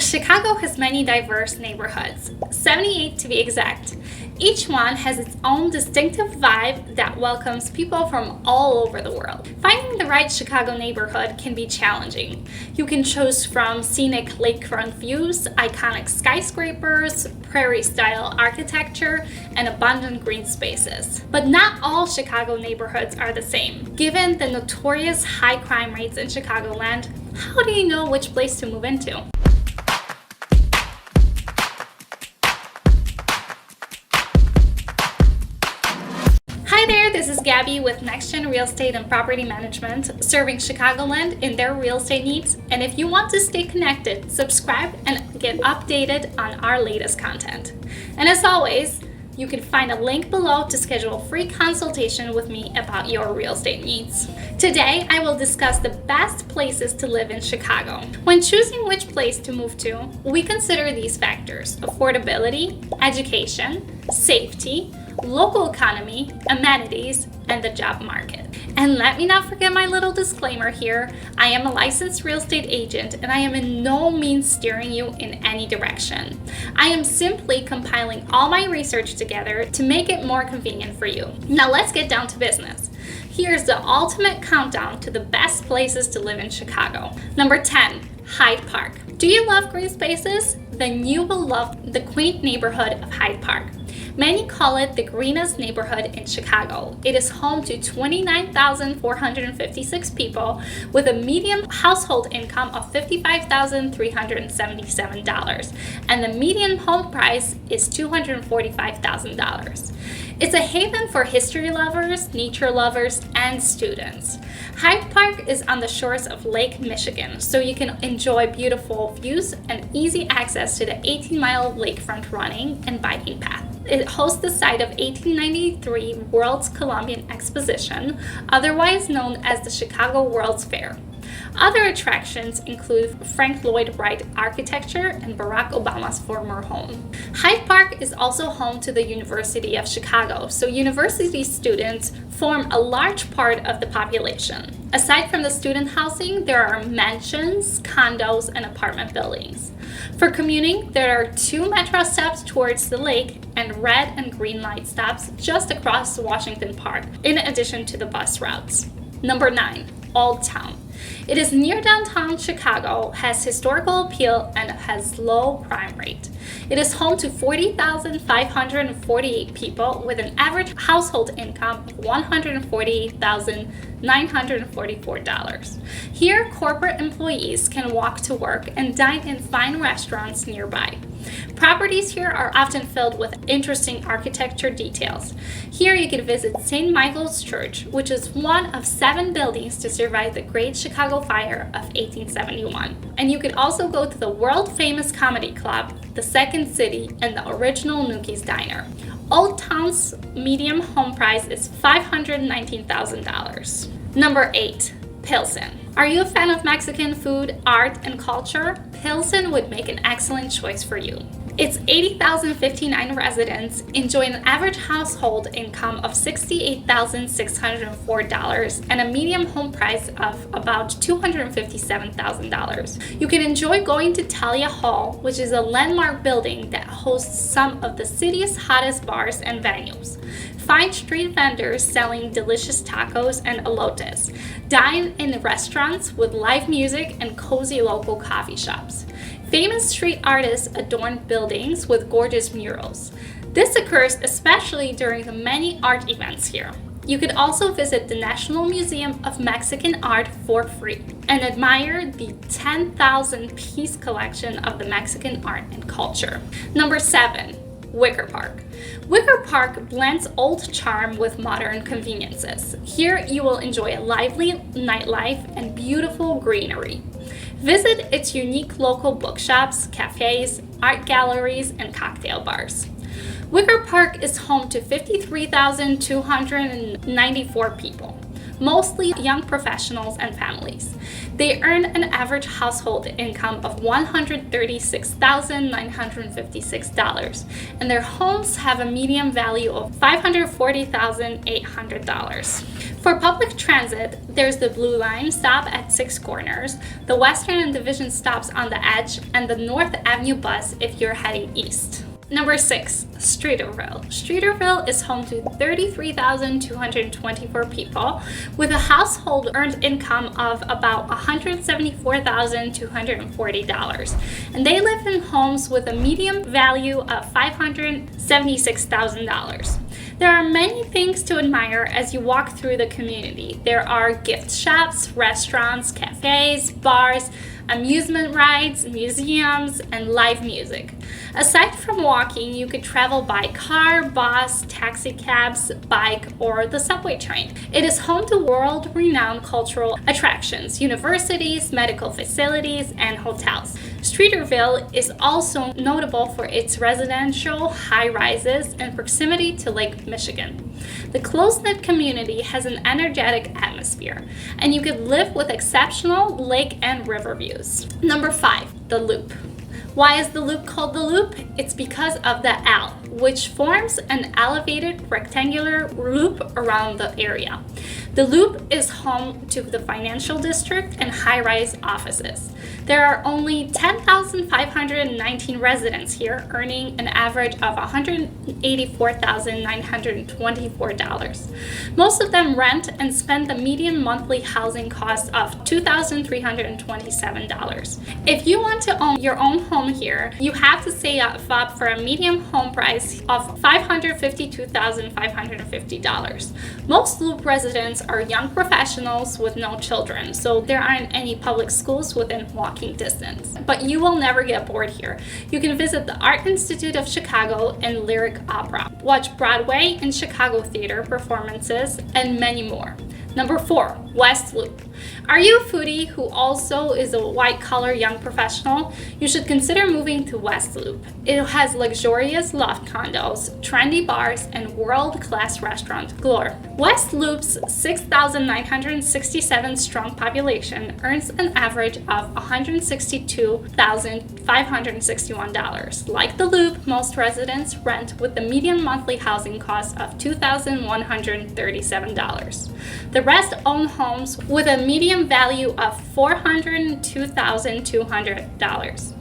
Chicago has many diverse neighborhoods, 78 to be exact. Each one has its own distinctive vibe that welcomes people from all over the world. Finding the right Chicago neighborhood can be challenging. You can choose from scenic lakefront views, iconic skyscrapers, prairie-style architecture, and abundant green spaces. But not all Chicago neighborhoods are the same. Given the notorious high crime rates in Chicagoland, how do you know which place to move into? Hi there, this is Gabby with Nex-Gen Real Estate and Property Management, serving Chicagoland in their real estate needs. And if you want to stay connected, subscribe and get updated on our latest content. And as always, you can find a link below to schedule a free consultation with me about your real estate needs. Today, I will discuss the best places to live in Chicago. When choosing which place to move to, we consider these factors: affordability, education, safety, local economy, amenities, and the job market. And let me not forget my little disclaimer here. I am a licensed real estate agent and I am in no means steering you in any direction. I am simply compiling all my research together to make it more convenient for you. Now let's get down to business. Here's the ultimate countdown to the best places to live in Chicago. Number 10, Hyde Park. Do you love green spaces? Then you will love the quaint neighborhood of Hyde Park. Many call it the greenest neighborhood in Chicago. It is home to 29,456 people with a median household income of $55,377, and the median home price is $245,000. It's a haven for history lovers, nature lovers, and students. Hyde Park is on the shores of Lake Michigan, so you can enjoy beautiful views and easy access to the 18-mile lakefront running and biking path. It hosts the site of 1893 World's Columbian Exposition, otherwise known as the Chicago World's Fair. Other attractions include Frank Lloyd Wright architecture and Barack Obama's former home. Hyde Park is also home to the University of Chicago, so university students form a large part of the population. Aside from the student housing, there are mansions, condos, and apartment buildings. For commuting, there are 2 metro stops towards the lake and red and green light stops just across Washington Park, in addition to the bus routes. Number 9, Old Town. It is near downtown Chicago, has historical appeal, and has low crime rate. It is home to 40,548 people with an average household income of $148,944. Here, corporate employees can walk to work and dine in fine restaurants nearby. Properties here are often filled with interesting architecture details. Here you can visit St. Michael's Church, which is one of 7 buildings to survive the Great Chicago Fire of 1871. And you can also go to the world-famous comedy club, the Second City, and the original Nuki's Diner. Old Town's median home price is $519,000. Number 8, Pilsen. Are you a fan of Mexican food, art, and culture? Pilsen would make an excellent choice for you. Its 80,059 residents enjoy an average household income of $68,604 and a median home price of about $257,000. You can enjoy going to Talia Hall, which is a landmark building that hosts some of the city's hottest bars and venues. Find street vendors selling delicious tacos and elotes. Dine in restaurants with live music and cozy local coffee shops. Famous street artists adorn buildings with gorgeous murals. This occurs especially during the many art events here. You could also visit the National Museum of Mexican Art for free and admire the 10,000-piece collection of the Mexican art and culture. Number 7, Wicker Park. Wicker Park blends old charm with modern conveniences. Here you will enjoy a lively nightlife and beautiful greenery. Visit its unique local bookshops, cafes, art galleries, and cocktail bars. Wicker Park is home to 53,294 people, mostly young professionals and families. They earn an average household income of $136,956, and their homes have a median value of $540,800. For public transit, there's the Blue Line stop at 6 Corners, the Western and Division stops on the Edge, and the North Avenue bus if you're heading east. Number 6, Streeterville. Streeterville is home to 33,224 people with a household earned income of about $174,240. And they live in homes with a median value of $576,000. There are many things to admire as you walk through the community. There are gift shops, restaurants, cafes, bars, amusement rides, museums, and live music. Aside from walking, you could travel by car, bus, taxi cabs, bike, or the subway train. It is home to world-renowned cultural attractions, universities, medical facilities, and hotels. Streeterville is also notable for its residential high-rises and proximity to Lake Michigan. The close-knit community has an energetic atmosphere, and you could live with exceptional lake and river views. Number 5, the Loop. Why is the Loop called the Loop? It's because of the L, which forms an elevated rectangular loop around the area. The Loop is home to the financial district and high-rise offices. There are only 10,519 residents here, earning an average of $184,924. Most of them rent and spend the median monthly housing cost of $2,327. If you want to own your own home here, you have to save up for a median home price of $552,550. Most Loop residents are young professionals with no children, so there aren't any public schools within walking distance. But you will never get bored here. You can visit the Art Institute of Chicago and Lyric Opera, watch Broadway and Chicago theater performances, and many more. Number 4, West Loop. Are you a foodie who also is a white-collar young professional? You should consider moving to West Loop. It has luxurious loft condos, trendy bars, and world-class restaurant galore. West Loop's 6,967 strong population earns an average of $162,561. Like the Loop, most residents rent with the median monthly housing cost of $2,137. The rest own homes with a median value of $402,200.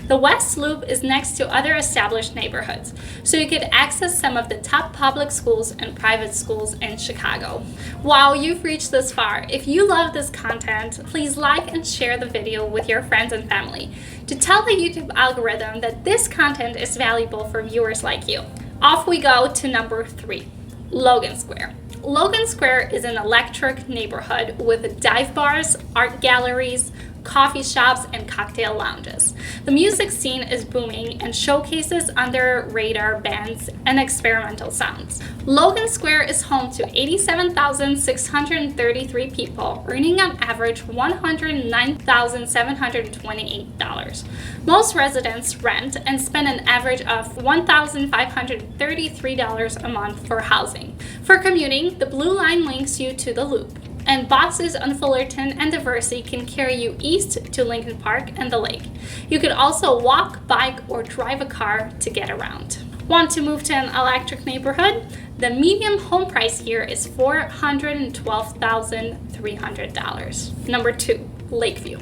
The West Loop is next to other established neighborhoods, so you could access some of the top public schools and private schools in Chicago. Wow, you've reached this far. If you love this content, please like and share the video with your friends and family to tell the YouTube algorithm that this content is valuable for viewers like you. Off we go to number 3, Logan Square. Logan Square is an electric neighborhood with dive bars, art galleries, coffee shops, and cocktail lounges. The music scene is booming and showcases under-radar bands and experimental sounds. Logan Square is home to 87,633 people, earning on average $109,728. Most residents rent and spend an average of $1,533 a month for housing. For commuting, the Blue Line links you to the Loop, and buses on Fullerton and Diversey can carry you east to Lincoln Park and the lake. You could also walk, bike, or drive a car to get around. Want to move to an electric neighborhood? The median home price here is $412,300. Number 2, Lakeview.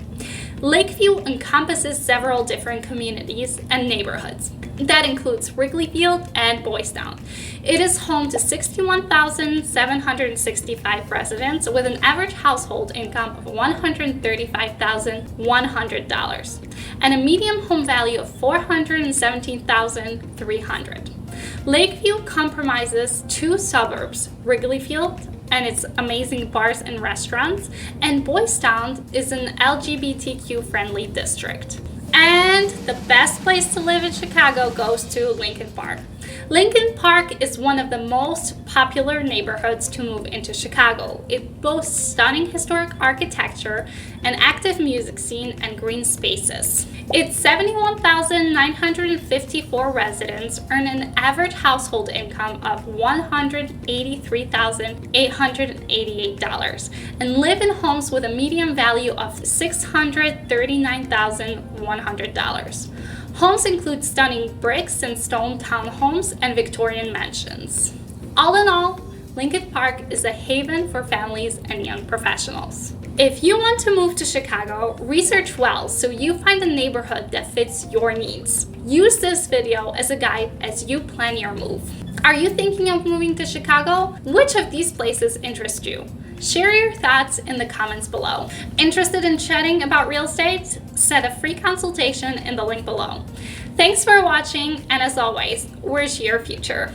Lakeview encompasses several different communities and neighborhoods. That includes Wrigley Field and Boys Town. It is home to 61,765 residents with an average household income of $135,100 and a median home value of $417,300. Lakeview comprises 2 suburbs, Wrigley Field and its amazing bars and restaurants, and Boys Town is an LGBTQ-friendly district. And the best place to live in Chicago goes to Lincoln Park. Lincoln Park is one of the most popular neighborhoods to move into Chicago. It boasts stunning historic architecture, an active music scene, and green spaces. Its 71,954 residents earn an average household income of $183,888 and live in homes with a median value of $639,100. Homes include stunning bricks and stone townhomes and Victorian mansions. All in all, Lincoln Park is a haven for families and young professionals. If you want to move to Chicago, research well so you find a neighborhood that fits your needs. Use this video as a guide as you plan your move. Are you thinking of moving to Chicago? Which of these places interest you? Share your thoughts in the comments below. Interested in chatting about real estate? Set a free consultation in the link below. Thanks for watching, and as always, where's your future?